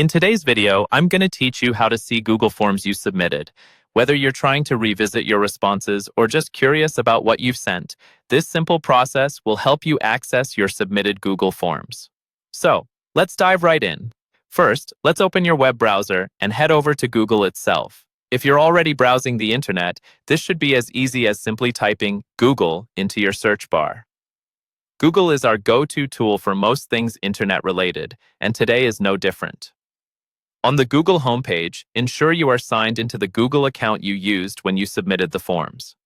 In today's video, I'm going to teach you how to see Google Forms you submitted. Whether you're trying to revisit your responses or just curious about what you've sent, this simple process will help you access your submitted Google Forms. So, let's dive right in. First, let's open your web browser and head over to Google itself. If you're already browsing the internet, this should be as easy as simply typing Google into your search bar. Google is our go-to tool for most things internet-related, and today is no different. On the Google homepage, ensure you are signed into the Google account you used when you submitted the forms.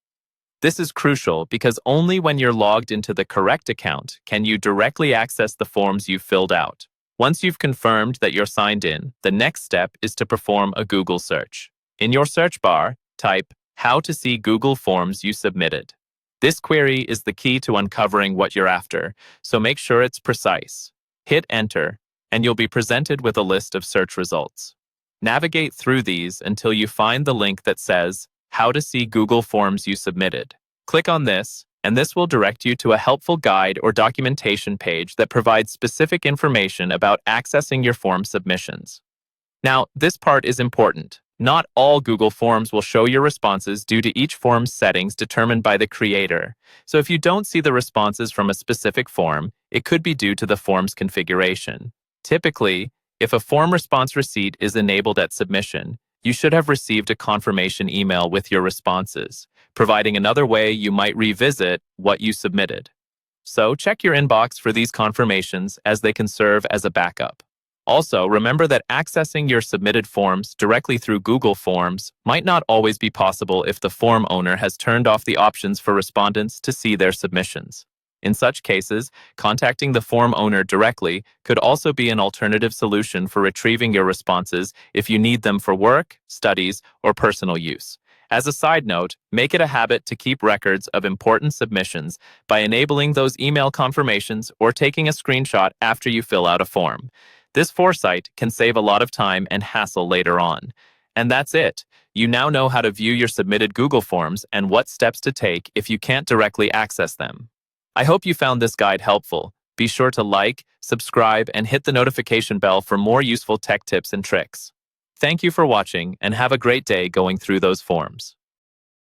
This is crucial because only when you're logged into the correct account can you directly access the forms you filled out. Once you've confirmed that you're signed in, the next step is to perform a Google search. In your search bar, type "How to see Google Forms you submitted." This query is the key to uncovering what you're after, so make sure it's precise. Hit enter, and you'll be presented with a list of search results. Navigate through these until you find the link that says, "How to see Google Forms you submitted." Click on this, and this will direct you to a helpful guide or documentation page that provides specific information about accessing your form submissions. Now, this part is important. Not all Google Forms will show your responses due to each form's settings determined by the creator. So if you don't see the responses from a specific form, it could be due to the form's configuration. Typically, if a form response receipt is enabled at submission, you should have received a confirmation email with your responses, providing another way you might revisit what you submitted. So check your inbox for these confirmations as they can serve as a backup. Also, remember that accessing your submitted forms directly through Google Forms might not always be possible if the form owner has turned off the options for respondents to see their submissions. In such cases, contacting the form owner directly could also be an alternative solution for retrieving your responses if you need them for work, studies, or personal use. As a side note, make it a habit to keep records of important submissions by enabling those email confirmations or taking a screenshot after you fill out a form. This foresight can save a lot of time and hassle later on. And that's it. You now know how to view your submitted Google Forms and what steps to take if you can't directly access them. I hope you found this guide helpful. Be sure to like, subscribe, and hit the notification bell for more useful tech tips and tricks. Thank you for watching, and have a great day going through those forms.